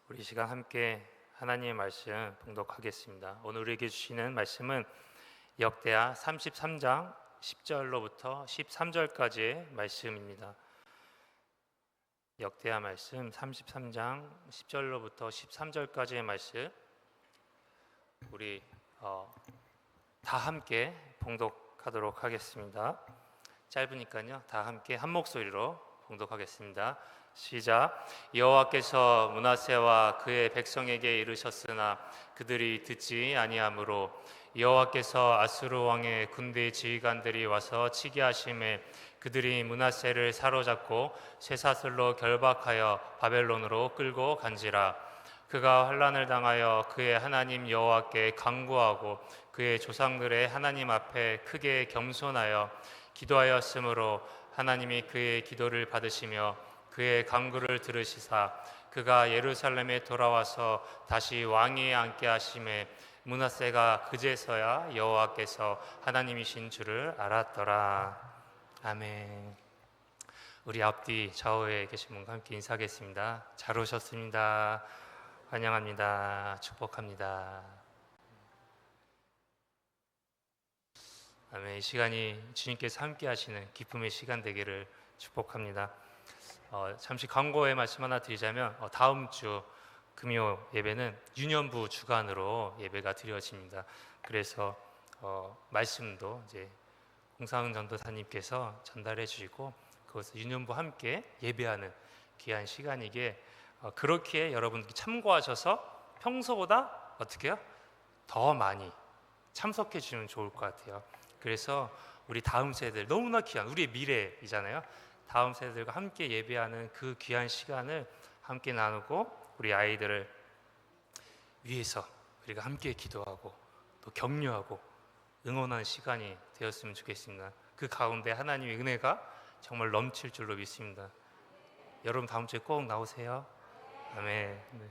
우리 시간 함께 하나님의 말씀 봉독하겠습니다. 오늘 우리에게 주시는 말씀은 역대하 33장 10절로부터 13절까지의 말씀입니다. 역대하 말씀 33장 10절로부터 13절까지의 말씀 우리 다 함께 봉독하도록 하겠습니다. 짧으니까요, 다 함께 한 목소리로 봉독하겠습니다. 시작. 여호와께서 므낫세와 그의 백성에게 이르셨으나 그들이 듣지 아니하므로 여호와께서 아수르 왕의 군대 지휘관들이 와서 치게 하심에 그들이 므낫세를 사로잡고 쇠사슬로 결박하여 바벨론으로 끌고 간지라. 그가 환난을 당하여 그의 하나님 여호와께 간구하고 그의 조상들의 하나님 앞에 크게 겸손하여 기도하였으므로 하나님이 그의 기도를 받으시며 그의 간구를 들으시사 그가 예루살렘에 돌아와서 다시 왕위에 앉게 하심에 므낫세가 그제서야 여호와께서 하나님이신 줄을 알았더라. 아멘. 우리 앞뒤 좌우에 계신 분과 함께 인사하겠습니다. 잘 오셨습니다. 환영합니다. 축복합니다. 아멘. 이 시간이 주님께서 함께 하시는 기쁨의 시간 되기를 축복합니다. 잠시 광고의 말씀 하나 드리자면 다음 주 금요 예배는 유년부 주간으로 예배가 드려집니다. 그래서 말씀도 이제 홍상은 전도사님께서 전달해 주시고 그것을 유년부 함께 예배하는 귀한 시간이기에 그렇게 여러분들이 참고하셔서 평소보다 어떻게 해요? 더 많이 참석해 주시면 좋을 것 같아요. 그래서 우리 다음 세대들 너무나 귀한 우리의 미래이잖아요. 다음 세대들과 함께 예배하는 그 귀한 시간을 함께 나누고 우리 아이들을 위해서 우리가 함께 기도하고 또 격려하고 응원하는 시간이 되었으면 좋겠습니다. 그 가운데 하나님의 은혜가 정말 넘칠 줄로 믿습니다. 여러분 다음 주에 꼭 나오세요. 아멘. 네.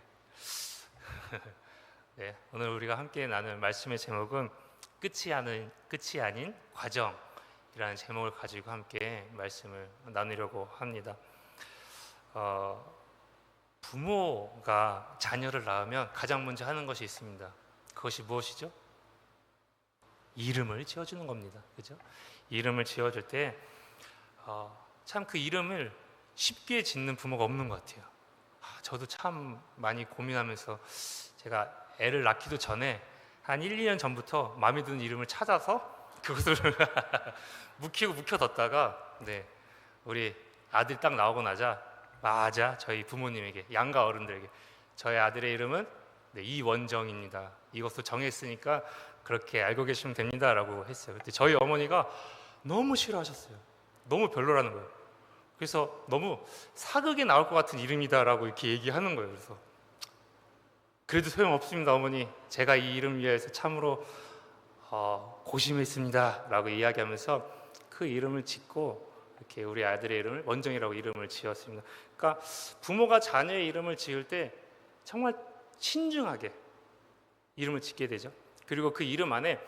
네, 오늘 우리가 함께 나눌 말씀의 제목은 끝이 아닌 과정이라는 제목을 가지고 함께 말씀을 나누려고 합니다. 부모가 자녀를 낳으면 가장 먼저 하는 것이 있습니다. 그것이 무엇이죠? 이름을 지어주는 겁니다. 그죠? 이름을 지어줄 때 참 그 이름을 쉽게 짓는 부모가 없는 것 같아요. 저도 참 많이 고민하면서 제가 애를 낳기도 전에 한 1, 2년 전부터 마음에 드는 이름을 찾아서 그것을 묵혀뒀다가 우리 아들이 딱 나오고 나자 맞아 저희 부모님에게 양가 어른들에게 저희 아들의 이름은 이원정입니다. 이것도 정했으니까 그렇게 알고 계시면 됩니다 라고 했어요. 근데 저희 어머니가 너무 싫어하셨어요. 너무 별로라는 거예요. 그래서 너무 사극에 나올 것 같은 이름이다 라고 이렇게 얘기하는 거예요. 그래서 그래도 소용없습니다 어머니, 제가 이 이름 위해서 참으로 고심했습니다 라고 이야기하면서 그 이름을 짓고 이렇게 우리 아들의 이름을 원정이라고 이름을 지었습니다. 그러니까 부모가 자녀의 이름을 지을 때 정말 신중하게 이름을 짓게 되죠. 그리고 그 이름 안에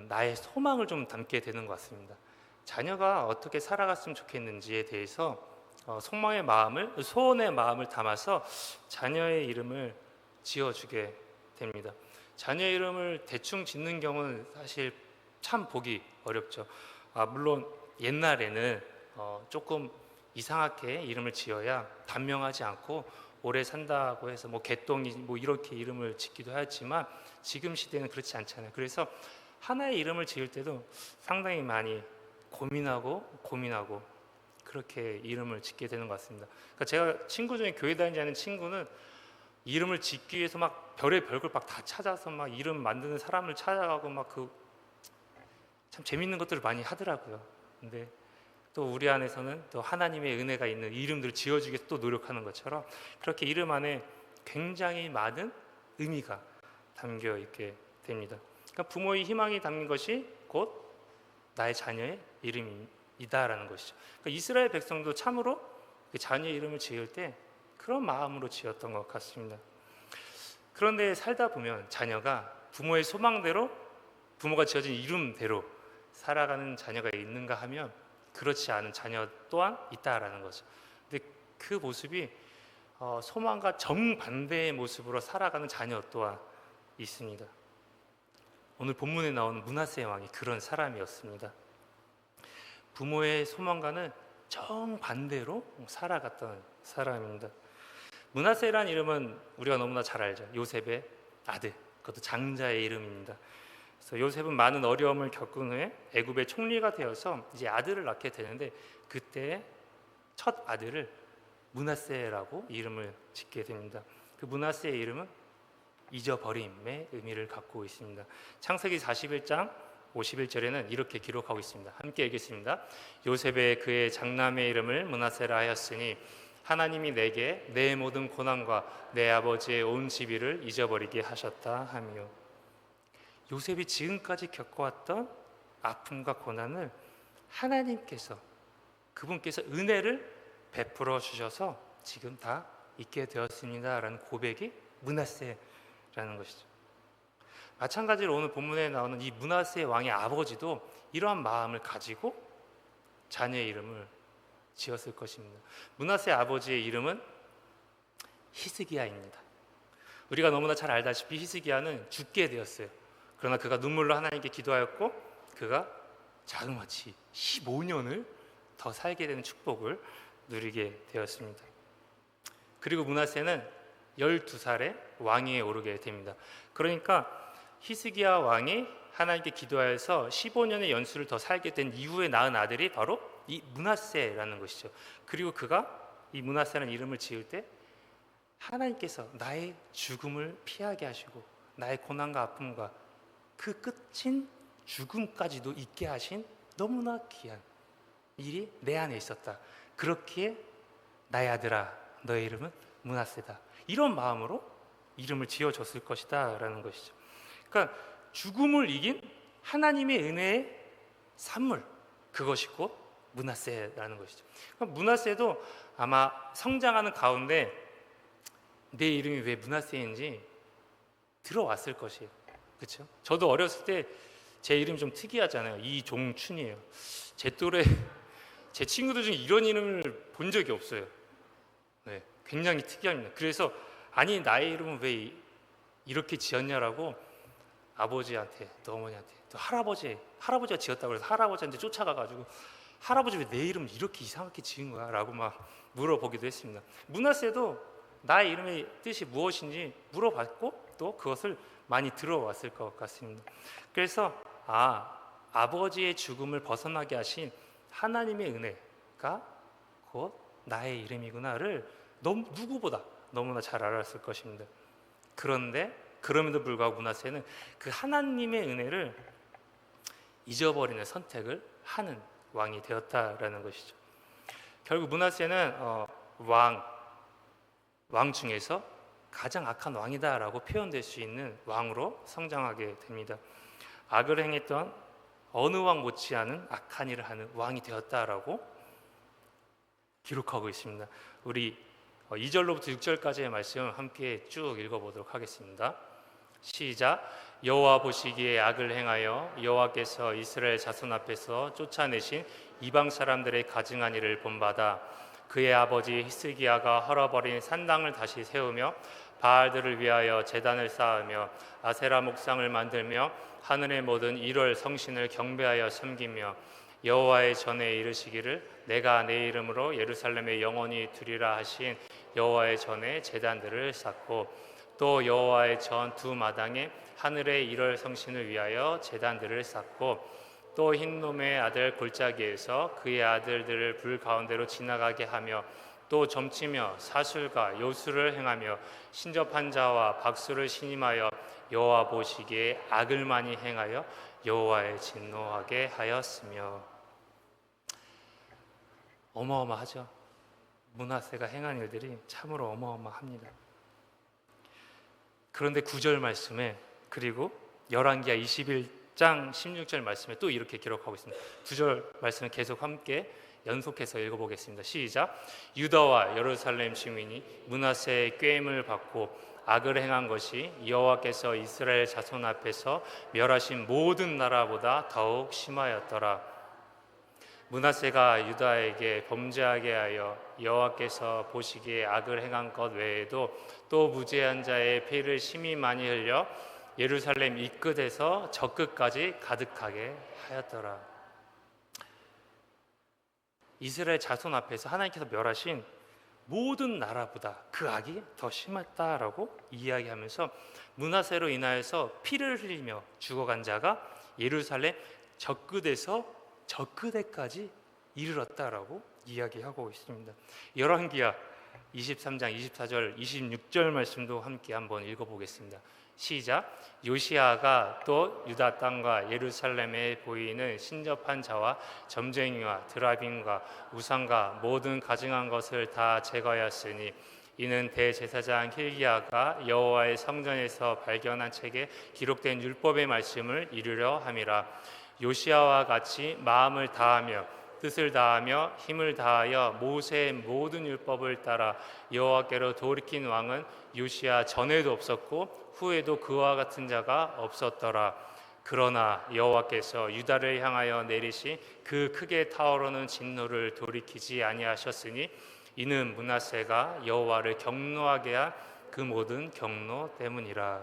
나의 소망을 좀 담게 되는 것 같습니다. 자녀가 어떻게 살아갔으면 좋겠는지에 대해서 소원의 마음을 담아서 자녀의 이름을 지어주게 됩니다. 자녀 이름을 대충 짓는 경우는 사실 참 보기 어렵죠. 물론 옛날에는 조금 이상하게 이름을 지어야 단명하지 않고 오래 산다고 해서 개똥이 이렇게 이름을 짓기도 하였지만 지금 시대는 그렇지 않잖아요. 그래서 하나의 이름을 지을 때도 상당히 많이 고민하고 그렇게 이름을 짓게 되는 것 같습니다. 그러니까 제가 친구 중에 교회 다니지 않는 친구는 이름을 짓기 위해서 막 별의 별걸 막 다 찾아서 막 이름 만드는 사람을 찾아가고 참 재밌는 것들을 많이 하더라고요. 근데 또 우리 안에서는 또 하나님의 은혜가 있는 이름들을 지어주기 위해서 또 노력하는 것처럼 그렇게 이름 안에 굉장히 많은 의미가 담겨 있게 됩니다. 그러니까 부모의 희망이 담긴 것이 곧 나의 자녀의 이름이다라는 것이죠. 그러니까 이스라엘 백성도 참으로 그 자녀의 이름을 지을 때 그런 마음으로 지었던 것 같습니다. 그런데 살다 보면 자녀가 부모의 소망대로 부모가 지어진 이름대로 살아가는 자녀가 있는가 하면 그렇지 않은 자녀 또한 있다라는 거죠. 근데 그 모습이 소망과 정반대의 모습으로 살아가는 자녀 또한 있습니다. 오늘 본문에 나오는 므낫세 왕이 그런 사람이었습니다. 부모의 소망과는 정반대로 살아갔던 사람입니다. 므낫세라는 이름은 우리가 너무나 잘 알죠. 요셉의 아들, 그것도 장자의 이름입니다. 그래서 요셉은 많은 어려움을 겪은 후에 애굽의 총리가 되어서 이제 아들을 낳게 되는데, 그때 첫 아들을 므낫세라고 이름을 짓게 됩니다. 그 므낫세의 이름은 잊어버림의 의미를 갖고 있습니다. 창세기 41장 51절에는 이렇게 기록하고 있습니다. 함께 읽겠습니다. 요셉의 그의 장남의 이름을 므낫세라 하였으니 하나님이 내게 내 모든 고난과 내 아버지의 온 시비를 잊어버리게 하셨다 하며, 요셉이 지금까지 겪어왔던 아픔과 고난을 하나님께서, 그분께서 은혜를 베풀어 주셔서 지금 다 있게 되었습니다 라는 고백이 므낫세라는 것이죠. 마찬가지로 오늘 본문에 나오는 이 므낫세 왕의 아버지도 이러한 마음을 가지고 자녀의 이름을 지었을 것입니다. 므낫세 아버지의 이름은 히스기야입니다. 우리가 너무나 잘 알다시피 히스기야는 죽게 되었어요. 그러나 그가 눈물로 하나님께 기도하였고, 그가 자그마치 15년을 더 살게 되는 축복을 누리게 되었습니다. 그리고 므낫세는 12살에 왕위에 오르게 됩니다. 그러니까 히스기야 왕이 하나님께 기도하여서 15년의 연수를 더 살게 된 이후에 낳은 아들이 바로 이 므낫세라는 것이죠. 그리고 그가 이 므낫세라는 이름을 지을 때 하나님께서 나의 죽음을 피하게 하시고 나의 고난과 아픔과 그 끝인 죽음까지도 있게 하신 너무나 귀한 일이 내 안에 있었다. 그렇기에 나의 아들아, 너의 이름은 므낫세다. 이런 마음으로 이름을 지어줬을 것이다 라는 것이죠. 그러니까 죽음을 이긴 하나님의 은혜의 산물, 그것이 곧 므낫세라는 것이죠. 그러니까 므낫세도 아마 성장하는 가운데 내 이름이 왜 므낫세인지 들어왔을 것이에요. 그렇죠? 저도 어렸을 때 제 이름이 좀 특이하잖아요. 이종춘이에요. 제 또래 제 친구들 중에 이런 이름을 본 적이 없어요. 네, 굉장히 특이합니다. 그래서 아니 나의 이름은 왜 이렇게 지었냐라고 아버지한테 또 어머니한테 또 할아버지가 지었다고 해서 할아버지한테 쫓아가가지고 할아버지 왜 내 이름을 이렇게 이상하게 지은 거야? 라고 막 물어보기도 했습니다. 므낫세도 나의 이름의 뜻이 무엇인지 물어봤고 또 그것을 많이 들어왔을 것 같습니다. 그래서 아버지의 죽음을 벗어나게 하신 하나님의 은혜가 곧 나의 이름이구나를 누구보다 너무나 잘 알았을 것입니다. 그런데 그럼에도 불구하고 므낫세는 그 하나님의 은혜를 잊어버리는 선택을 하는 왕이 되었다라는 것이죠. 결국 므낫세는 왕 중에서 가장 악한 왕이다라고 표현될 수 있는 왕으로 성장하게 됩니다. 악을 행했던 어느 왕 못지않은 악한 일을 하는 왕이 되었다라고 기록하고 있습니다. 우리 2절로부터 6절까지의 말씀 함께 쭉 읽어보도록 하겠습니다. 시작. 여호와 보시기에 악을 행하여 여호와께서 이스라엘 자손 앞에서 쫓아내신 이방 사람들의 가증한 일을 본받아 그의 아버지 히스기야가 헐어버린 산당을 다시 세우며 바알들을 위하여 제단을 쌓으며 아세라 목상을 만들며 하늘의 모든 일월 성신을 경배하여 섬기며 여호와의 전에 이르시기를 내가 내 이름으로 예루살렘에 영원히 두리라 하신 여호와의 전에 제단들을 쌓고 또 여호와의 전 두 마당에 하늘의 일월 성신을 위하여 제단들을 쌓고 또 흰놈의 아들 골짜기에서 그의 아들들을 불 가운데로 지나가게 하며 또 점치며 사술과 요술을 행하며 신접한 자와 박수를 신임하여 여호와 보시기에 악을 많이 행하여 여호와의 진노하게 하였으며. 어마어마하죠. 므낫세가 행한 일들이 참으로 어마어마합니다. 그런데 9절 말씀에 그리고 열왕기하 21장 16절 말씀에 또 이렇게 기록하고 있습니다. 9절 말씀을 계속 함께 연속해서 읽어보겠습니다. 시작. 유다와 예루살렘 주민이 므낫세의 꾀임을 받고 악을 행한 것이 여호와께서 이스라엘 자손 앞에서 멸하신 모든 나라보다 더욱 심하였더라. 므낫세가 유다에게 범죄하게 하여 여호와께서 보시기에 악을 행한 것 외에도 또 무죄한 자의 피를 심히 많이 흘려 예루살렘 이 끝에서 저 끝까지 가득하게 하였더라. 이스라엘 자손 앞에서 하나님께서 멸하신 모든 나라보다 그 악이 더 심했다라고 이야기하면서 므낫세로 인하여서 피를 흘리며 죽어간 자가 예루살렘 저 끝에서 저 끝에까지 이르렀다라고 이야기하고 있습니다. 열왕기하 23장 24절 26절 말씀도 함께 한번 읽어보겠습니다. 시작. 요시아가 또 유다 땅과 예루살렘에 보이는 신접한 자와 점쟁이와 드라빔과 우상과 모든 가증한 것을 다 제거하였으니 이는 대제사장 hil기야가 여호와의 성전에서 발견한 책에 기록된 율법의 말씀을 이루려 함이라. 요시아와 같이 마음을 다하며 뜻을 다하며 힘을 다하여 모세의 모든 율법을 따라 여호와께로 돌이킨 왕은 요시아 전에도 없었고 후에도 그와 같은 자가 없었더라. 그러나 여호와께서 유다를 향하여 내리신 그 크게 타오르는 진노를 돌이키지 아니하셨으니 이는 므낫세가 여호와를 경노하게 한 그 모든 경노 때문이라.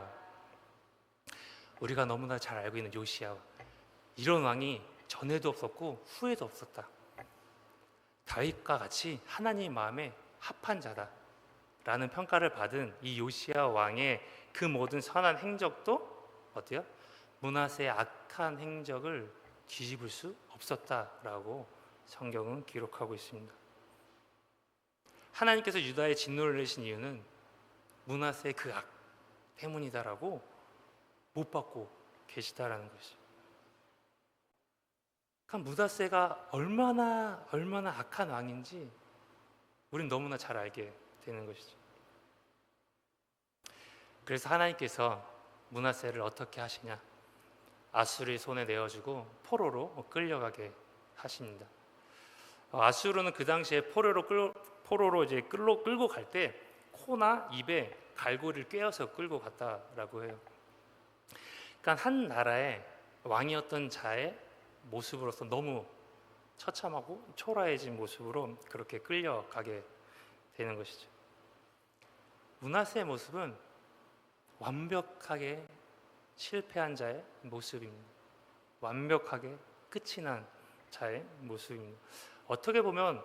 우리가 너무나 잘 알고 있는 요시아, 이런 왕이 전에도 없었고 후에도 없었다. 다윗과 같이 하나님 마음에 합한 자다라는 평가를 받은 이 요시아 왕의 그 모든 선한 행적도 어때요? 므낫세의 악한 행적을 뒤집을 수 없었다라고 성경은 기록하고 있습니다. 하나님께서 유다의 진노를 내신 이유는 므낫세의 그 악 때문이다라고 못 받고 계시다라는 것이죠. 므낫세가 얼마나 악한 왕인지 우린 너무나 잘 알게 되는 것이죠. 그래서 하나님께서 므낫세를 어떻게 하시냐? 아수르의 손에 내어주고 포로로 끌려가게 하십니다. 아수르는 그 당시에 포로로 이제 끌고 갈 때 코나 입에 갈고리를 꿰어서 끌고 갔다라고 해요. 그러니까 한 나라의 왕이었던 자의 모습으로서 너무 처참하고 초라해진 모습으로 그렇게 끌려가게 되는 것이죠. 므낫세의 모습은 완벽하게 실패한 자의 모습입니다. 완벽하게 끝이 난 자의 모습입니다. 어떻게 보면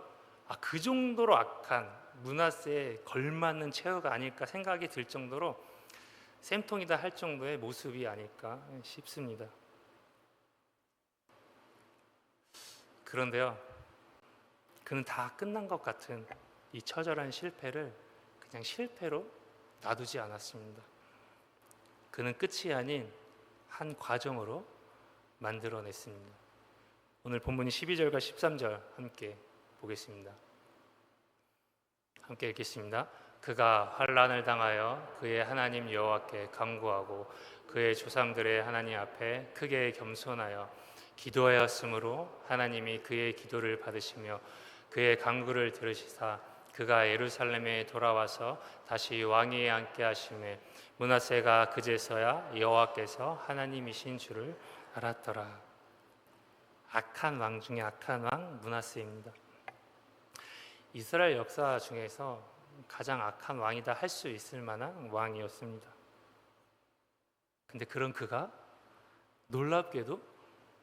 그 정도로 악한 므낫세에 걸맞는 최후가 아닐까 생각이 들 정도로 쌤통이다 할 정도의 모습이 아닐까 싶습니다. 그런데요, 그는 다 끝난 것 같은 이 처절한 실패를 그냥 실패로 놔두지 않았습니다. 그는 끝이 아닌 한 과정으로 만들어냈습니다. 오늘 본문이 12절과 13절 함께 보겠습니다. 함께 읽겠습니다. 그가 환난을 당하여 그의 하나님 여호와께 간구하고 그의 조상들의 하나님 앞에 크게 겸손하여 기도하였으므로 하나님이 그의 기도를 받으시며 그의 간구를 들으시사 그가 예루살렘에 돌아와서 다시 왕위에 앉게 하시매 므낫세가 그제서야 여호와께서 하나님이신 줄을 알았더라. 악한 왕 중에 악한 왕 므낫세입니다. 이스라엘 역사 중에서 가장 악한 왕이다 할 수 있을 만한 왕이었습니다. 근데 그런 그가 놀랍게도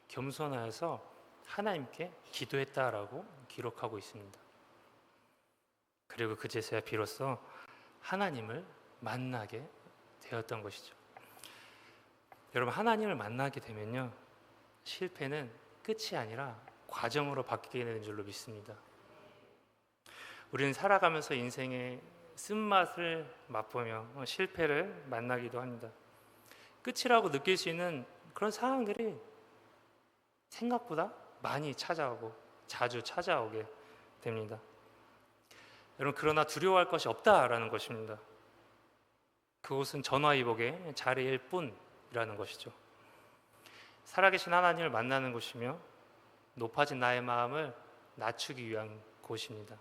겸손하여서 하나님께 기도했다라고 기록하고 있습니다. 그리고 그제서야 비로소 하나님을 만나게 되었던 것이죠. 여러분, 하나님을 만나게 되면요, 실패는 끝이 아니라 과정으로 바뀌게 되는 줄로 믿습니다. 우리는 살아가면서 인생의 쓴맛을 맛보며 실패를 만나기도 합니다. 끝이라고 느낄 수 있는 그런 상황들이 생각보다 많이 찾아오고 자주 찾아오게 됩니다. 여러분, 그러나 두려워할 것이 없다라는 것입니다. 그것은 전화위복의 자리일 뿐이라는 것이죠. 살아계신 하나님을 만나는 곳이며 높아진 나의 마음을 낮추기 위한 곳입니다.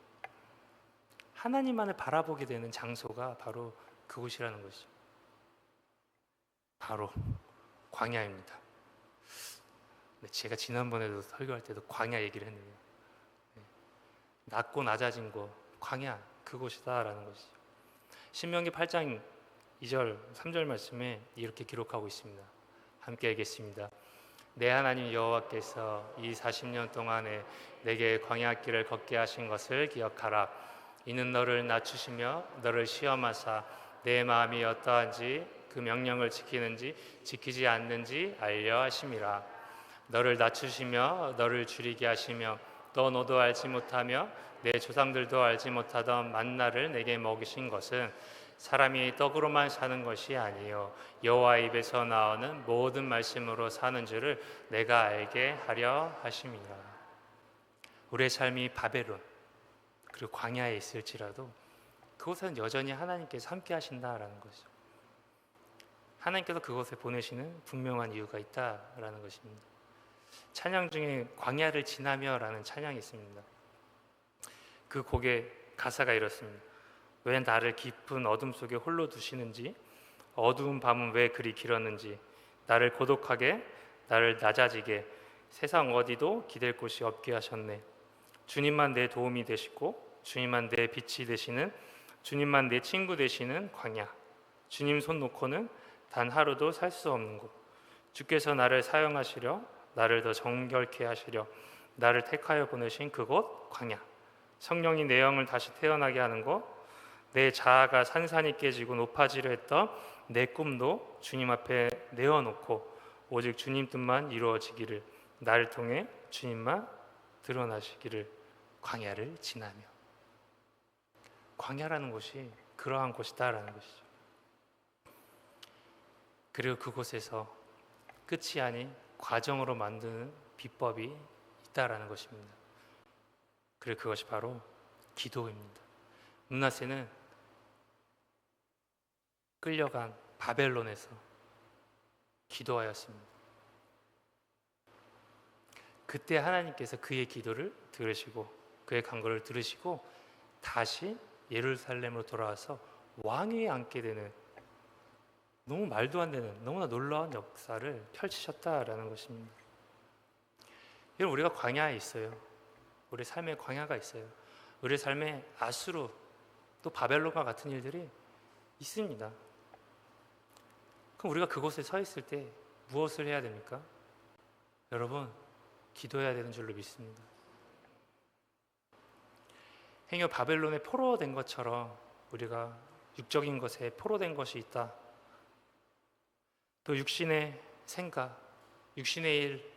하나님만을 바라보게 되는 장소가 바로 그곳이라는 것이죠. 바로 광야입니다. 제가 지난번에도 설교할 때도 광야 얘기를 했는데요, 낮고 낮아진 곳, 광야, 그곳이다라는 것이죠. 신명기 8장 2절, 3절 말씀에 이렇게 기록하고 있습니다. 함께 읽겠습니다. 내 하나님 여호와께서 이 40년 동안에 내게 광야길을 걷게 하신 것을 기억하라. 이는 너를 낮추시며 너를 시험하사 내 마음이 어떠한지 그 명령을 지키는지 지키지 않는지 알려 하심이라. 너를 낮추시며 너를 줄이게 하시며 또 너도 알지 못하며 내 조상들도 알지 못하던 만나를 내게 먹이신 것은 사람이 떡으로만 사는 것이 아니요 여호와 입에서 나오는 모든 말씀으로 사는 줄을 내가 알게 하려 하심이라. 우리의 삶이 바벨론 그리고 광야에 있을지라도 그곳은 여전히 하나님께서 함께 하신다라는 것이죠. 하나님께서 그곳에 보내시는 분명한 이유가 있다라는 것입니다. 찬양 중에 광야를 지나며라는 찬양이 있습니다. 그 곡의 가사가 이렇습니다. 왜 나를 깊은 어둠 속에 홀로 두시는지, 어두운 밤은 왜 그리 길었는지, 나를 고독하게, 나를 낮아지게, 세상 어디도 기댈 곳이 없게 하셨네. 주님만 내 도움이 되시고 주님만 내 빛이 되시는, 주님만 내 친구 되시는 광야, 주님 손 놓고는 단 하루도 살 수 없는 곳, 주께서 나를 사용하시려, 나를 더 정결케 하시려 나를 택하여 보내신 그곳 광야, 성령이 내 영을 다시 태어나게 하는 곳, 내 자아가 산산이 깨지고 높아지려 했던 내 꿈도 주님 앞에 내어놓고 오직 주님 뜻만 이루어지기를, 나를 통해 주님만 드러나시기를 광야를 지나며. 광야라는 곳이 그러한 곳이다라는 것이죠. 그리고 그곳에서 끝이 아닌 과정으로 만드는 비법이 있다라는 것입니다. 그리고 그것이 바로 기도입니다. 므낫세는 끌려간 바벨론에서 기도하였습니다. 그때 하나님께서 그의 기도를 들으시고 그의 간구를 들으시고 다시 예루살렘으로 돌아와서 왕위에 앉게 되는, 너무 말도 안 되는 너무나 놀라운 역사를 펼치셨다라는 것입니다. 여러분, 우리가 광야에 있어요. 우리 삶에 광야가 있어요. 우리 삶에 아수르 또 바벨론과 같은 일들이 있습니다. 그럼 우리가 그곳에 서 있을 때 무엇을 해야 됩니까? 여러분, 기도해야 되는 줄로 믿습니다. 행여 바벨론에 포로된 것처럼 우리가 육적인 것에 포로된 것이 있다. 또 육신의 생각, 육신의 일,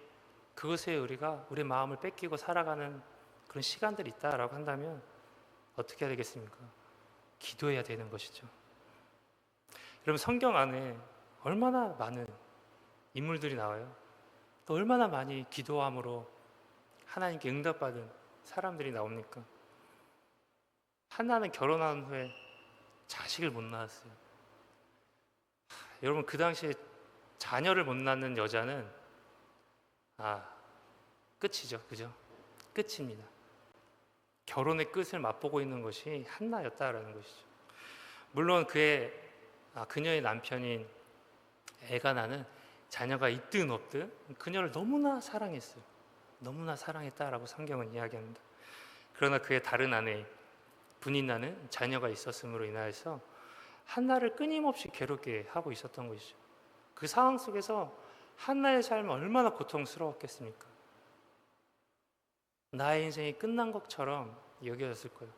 그것에 우리가 우리 마음을 뺏기고 살아가는 그런 시간들이 있다라고 한다면 어떻게 해야 되겠습니까? 기도해야 되는 것이죠. 여러분, 성경 안에 얼마나 많은 인물들이 나와요. 또 얼마나 많이 기도함으로 하나님께 응답받은 사람들이 나옵니까? 한나는 결혼한 후에 자식을 못 낳았어요. 여러분, 그 당시에 자녀를 못 낳는 여자는 끝이죠. 그죠? 끝입니다. 결혼의 끝을 맛보고 있는 것이 한나였다라는 것이죠. 물론 그녀의 남편인 에가나는 자녀가 있든 없든 그녀를 너무나 사랑했어요. 너무나 사랑했다라고 성경은 이야기합니다. 그러나 그의 다른 아내 분인나는 자녀가 있었음으로 인하여서 한나를 끊임없이 괴롭게 하고 있었던 것이죠. 그 상황 속에서 한나의 삶은 얼마나 고통스러웠겠습니까? 나의 인생이 끝난 것처럼 여겨졌을 거예요.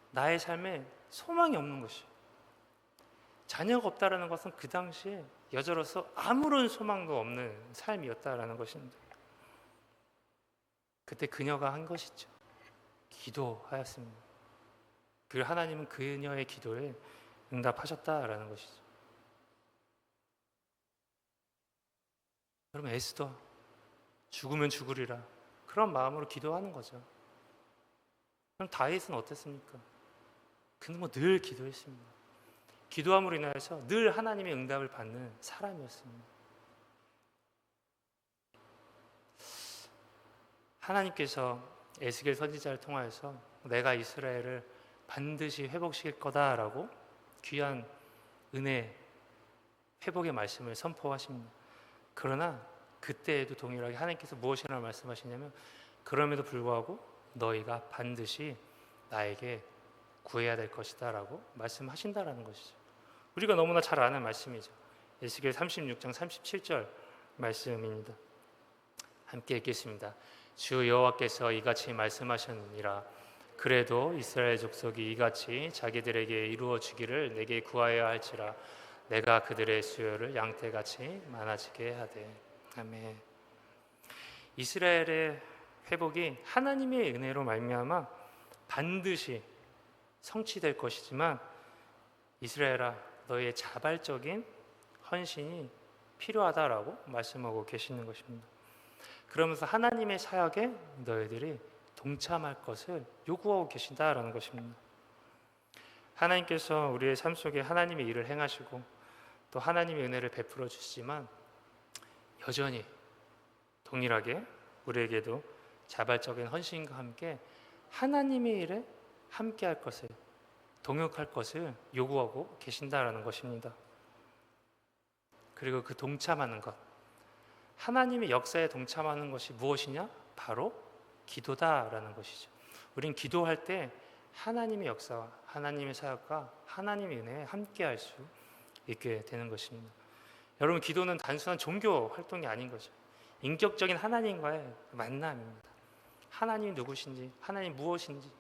나의 삶에 소망이 없는 것이요. 자녀가 없다라는 것은 그 당시에 여자로서 아무런 소망도 없는 삶이었다라는 것입니다. 그때 그녀가 한 것이죠. 기도하였습니다. 그리고 하나님은 그녀의 기도에 응답하셨다라는 것이죠. 그러면 에스더, 죽으면 죽으리라, 그런 마음으로 기도하는 거죠. 그럼 다윗은 어땠습니까? 그는 늘 기도했습니다. 기도함으로 인하여서 늘 하나님의 응답을 받는 사람이었습니다. 하나님께서 에스겔 선지자를 통하여서 내가 이스라엘을 반드시 회복시킬 거다라고 귀한 은혜, 회복의 말씀을 선포하십니다. 그러나 그때에도 동일하게 하나님께서 무엇이라고 말씀하시냐면, 그럼에도 불구하고 너희가 반드시 나에게 구해야 될 것이다 라고 말씀하신다라는 것이죠. 우리가 너무나 잘 아는 말씀이죠. 에스겔 36장 37절 말씀입니다. 함께 읽겠습니다. 주 여호와께서 이같이 말씀하셨느니라. 그래도 이스라엘 족속이 이같이 자기들에게 이루어 주기를 내게 구하여야 할지라. 내가 그들의 수요를 양떼같이 많아지게 하되. 아멘. 이스라엘의 회복이 하나님의 은혜로 말미암아 반드시 성취될 것이지만 이스라엘아, 너의 자발적인 헌신이 필요하다라고 말씀하고 계시는 것입니다. 그러면서 하나님의 사역에 너희들이 동참할 것을 요구하고 계신다라는 것입니다. 하나님께서 우리의 삶 속에 하나님의 일을 행하시고 또 하나님의 은혜를 베풀어 주시지만 여전히 동일하게 우리에게도 자발적인 헌신과 함께 하나님의 일에 함께할 것을, 동역할 것을 요구하고 계신다라는 것입니다. 그리고 그 동참하는 것, 하나님의 역사에 동참하는 것이 무엇이냐? 바로 기도다라는 것이죠. 우린 기도할 때 하나님의 역사와 하나님의 사역과 하나님의 은혜에 함께할 수 있게 되는 것입니다. 여러분, 기도는 단순한 종교 활동이 아닌 거죠. 인격적인 하나님과의 만남입니다. 하나님이 누구신지, 하나님 무엇인지,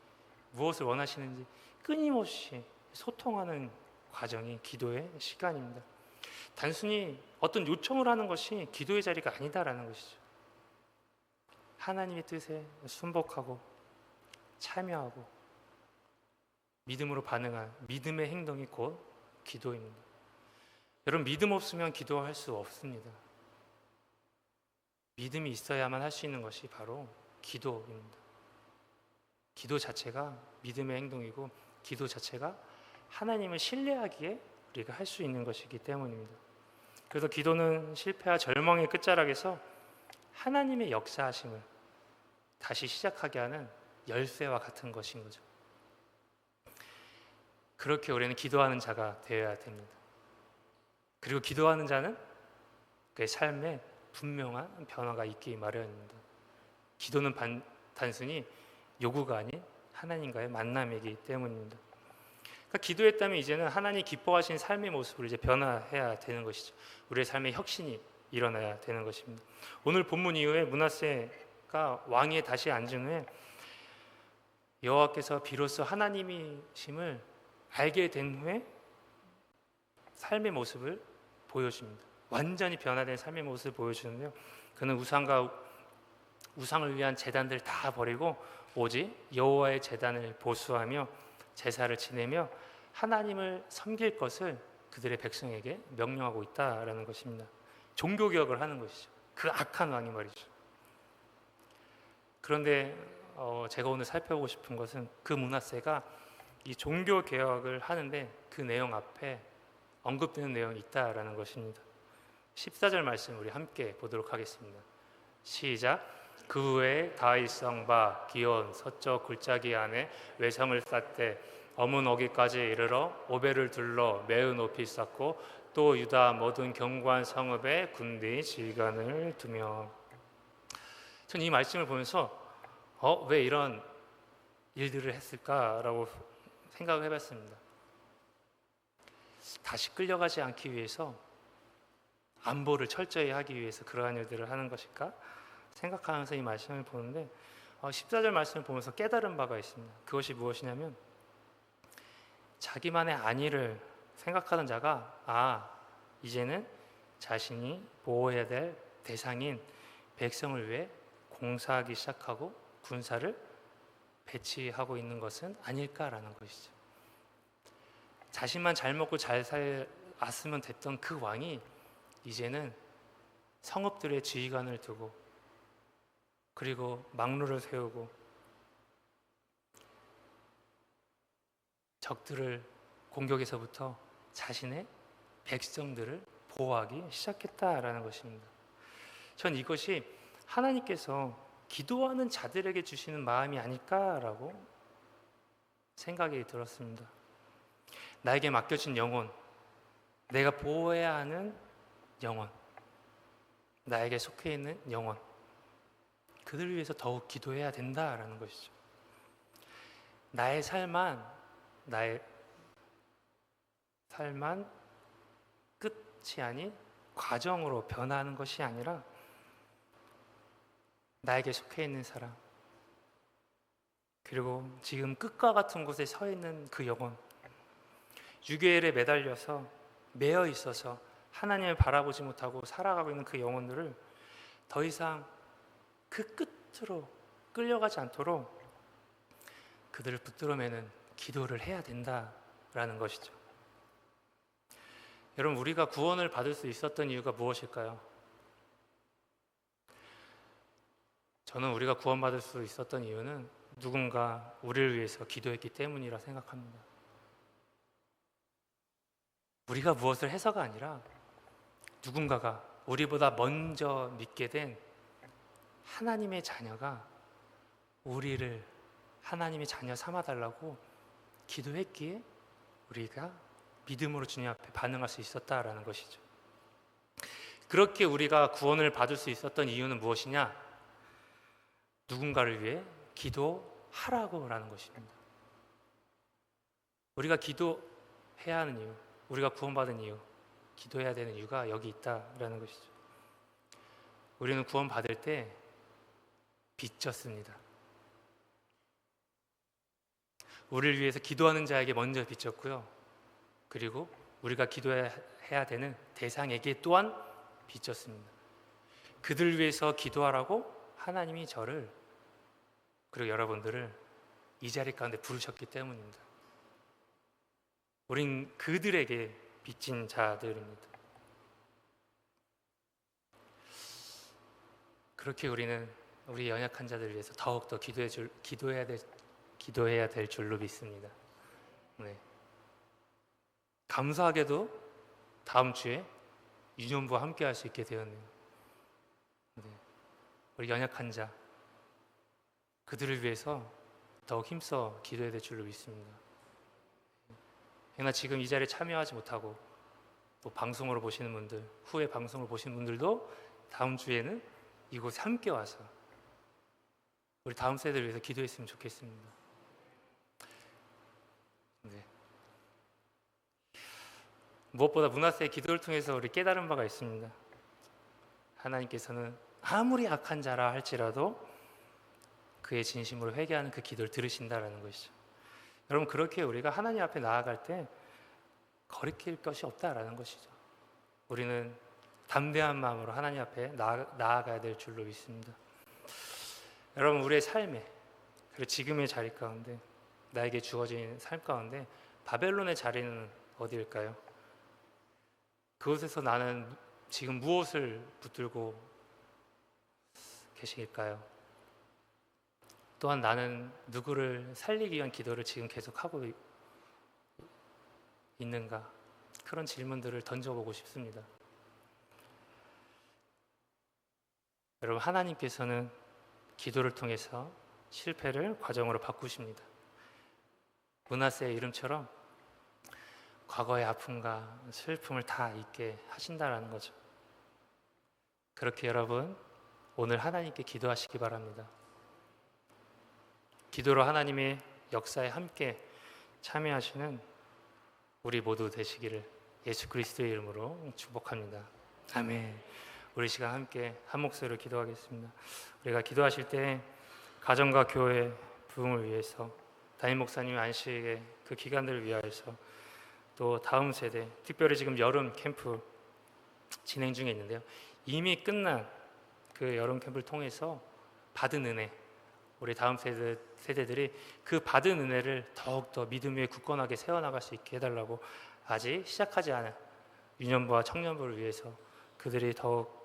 무엇을 원하시는지 끊임없이 소통하는 과정이 기도의 시간입니다. 단순히 어떤 요청을 하는 것이 기도의 자리가 아니다라는 것이죠. 하나님의 뜻에 순복하고 참여하고 믿음으로 반응한 믿음의 행동이 곧 기도입니다. 여러분, 믿음 없으면 기도할 수 없습니다. 믿음이 있어야만 할 수 있는 것이 바로 기도입니다. 기도 자체가 믿음의 행동이고 기도 자체가 하나님을 신뢰하기에 우리가 할 수 있는 것이기 때문입니다. 그래서 기도는 실패와 절망의 끝자락에서 하나님의 역사하심을 다시 시작하게 하는 열쇠와 같은 것인 거죠. 그렇게 우리는 기도하는 자가 되어야 됩니다. 그리고 기도하는 자는 그의 삶에 분명한 변화가 있기 마련입니다. 기도는 단순히 요구가 아닌 하나님과의 만남이기 때문입니다. 그러니까 기도했다면 이제는 하나님 기뻐하신 삶의 모습으로 이제 변화해야 되는 것이죠. 우리의 삶의 혁신이 일어나야 되는 것입니다. 오늘 본문 이후에 므낫세가 왕위에 다시 앉은 후에 여호와께서 비로소 하나님이심을 알게 된 후에 삶의 모습을 보여줍니다. 완전히 변화된 삶의 모습을 보여주는데요. 그는 우상을 위한 제단들 다 버리고 오직 여호와의 제단을 보수하며 제사를 지내며 하나님을 섬길 것을 그들의 백성에게 명령하고 있다라는 것입니다. 종교 개혁을 하는 것이죠. 그 악한 왕이 말이죠. 그런데 제가 오늘 살펴보고 싶은 것은 그 므낫세가 이 종교 개혁을 하는데 그 내용 앞에 언급되는 내용이 있다라는 것입니다. 14절 말씀 우리 함께 보도록 하겠습니다. 시작. 그 후에 다윗성 바 기온 서쪽 굴짜기 안에 외성을 쌓되 어문 어기까지 이르러 오벨을 둘러 매우 높이 쌓고 또 유다 모든 견고한 성읍에 군대 지휘관을 두며. 저는 이 말씀을 보면서 왜 이런 일들을 했을까라고 생각을 해봤습니다. 다시 끌려가지 않기 위해서, 안보를 철저히 하기 위해서 그러한 일들을 하는 것일까 생각하면서 이 말씀을 보는데 14절 말씀을 보면서 깨달은 바가 있습니다. 그것이 무엇이냐면 자기만의 안위를 생각하던 자가 이제는 자신이 보호해야 될 대상인 백성을 위해 공사하기 시작하고 군사를 배치하고 있는 것은 아닐까라는 것이죠. 자신만 잘 먹고 잘 살았으면 됐던 그 왕이 이제는 성읍들의 지휘관을 두고 그리고 막로를 세우고 적들을 공격에서부터 자신의 백성들을 보호하기 시작했다라는 것입니다. 전 이것이 하나님께서 기도하는 자들에게 주시는 마음이 아닐까라고 생각이 들었습니다. 나에게 맡겨진 영혼, 내가 보호해야 하는 영혼, 나에게 속해 있는 영혼, 그들을 위해서 더욱 기도해야 된다라는 것이죠. 나의 삶만 끝이 아닌 과정으로 변화하는 것이 아니라 나에게 속해 있는 사람, 그리고 지금 끝과 같은 곳에 서 있는 그 영혼, 유괴일에 매달려서 매여 있어서 하나님을 바라보지 못하고 살아가고 있는 그 영혼들을 더 이상 그 끝으로 끌려가지 않도록 그들을 붙들어매는 기도를 해야 된다라는 것이죠. 여러분, 우리가 구원을 받을 수 있었던 이유가 무엇일까요? 저는 우리가 구원받을 수 있었던 이유는 누군가 우리를 위해서 기도했기 때문이라 생각합니다. 우리가 무엇을 해서가 아니라 누군가가 우리보다 먼저 믿게 된 하나님의 자녀가 우리를 하나님의 자녀 삼아달라고 기도했기에 우리가 믿음으로 주님 앞에 반응할 수 있었다라는 것이죠. 그렇게 우리가 구원을 받을 수 있었던 이유는 무엇이냐? 누군가를 위해 기도하라고라는 것입니다. 우리가 기도해야 하는 이유, 우리가 구원받은 이유, 기도해야 되는 이유가 여기 있다라는 것이죠. 우리는 구원받을 때 빚졌습니다. 우리를 위해서 기도하는 자에게 먼저 빚졌고요. 그리고 우리가 기도해야 되는 대상에게 또한 빚졌습니다. 그들을 위해서 기도하라고 하나님이 저를 그리고 여러분들을 이 자리 가운데 부르셨기 때문입니다. 우린 그들에게 빚진 자들입니다. 그렇게 우리는 우리 연약한 자들을 위해서 더욱더 기도해야 될 줄로 믿습니다. 네. 감사하게도 다음 주에 유년부와 함께 할 수 있게 되었네요. 네. 우리 연약한 자, 그들을 위해서 더욱 힘써 기도해야 될 줄로 믿습니다. 그러나 지금 이 자리에 참여하지 못하고 또 방송으로 보시는 분들, 후에 방송을 보시는 분들도 다음 주에는 이곳에 함께 와서 우리 다음 세대를 위해서 기도했으면 좋겠습니다. 네. 무엇보다 문화세의 기도를 통해서 우리 깨달은 바가 있습니다. 하나님께서는 아무리 악한 자라 할지라도 그의 진심으로 회개하는 그 기도를 들으신다라는 것이죠. 여러분, 그렇게 우리가 하나님 앞에 나아갈 때 거리낄 것이 없다라는 것이죠. 우리는 담대한 마음으로 하나님 앞에 나아가야 될 줄로 믿습니다. 여러분, 우리의 삶에, 그리고 지금의 자리 가운데, 나에게 주어진 삶 가운데 바벨론의 자리는 어디일까요? 그곳에서 나는 지금 무엇을 붙들고 계실까요? 또한 나는 누구를 살리기 위한 기도를 지금 계속하고 있는가? 그런 질문들을 던져보고 싶습니다. 여러분, 하나님께서는 기도를 통해서 실패를 과정으로 바꾸십니다. 므낫세의 이름처럼 과거의 아픔과 슬픔을 다 잊게 하신다라는 거죠. 그렇게 여러분, 오늘 하나님께 기도하시기 바랍니다. 기도로 하나님의 역사에 함께 참여하시는 우리 모두 되시기를 예수 그리스도의 이름으로 축복합니다. 아멘. 우리 시간 함께 한 목소리로 기도하겠습니다. 우리가 기도하실 때 가정과 교회 부흥을 위해서, 담임 목사님의 안식의 그 기간들을 위하여서, 또 다음 세대, 특별히 지금 여름 캠프 진행 중에 있는데요. 이미 끝난 그 여름 캠프를 통해서 받은 은혜, 우리 다음 세대들이 그 받은 은혜를 더욱더 믿음 위에 굳건하게 세워나갈 수 있게 해달라고, 아직 시작하지 않은 유년부와 청년부를 위해서 그들이 더욱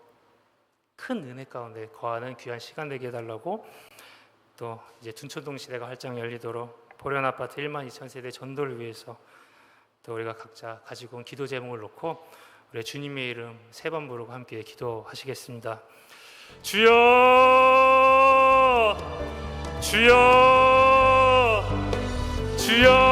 큰 은혜 가운데 거하는 귀한 시간 되게 해달라고, 또 이제 둔촌동 시대가 활짝 열리도록 보련 아파트 1만 2천 세대 전도를 위해서 또 우리가 각자 가지고 온 기도 제목을 놓고 우리 주님의 이름 3번 부르고 함께 기도하시겠습니다. 주여, 주여, 주여.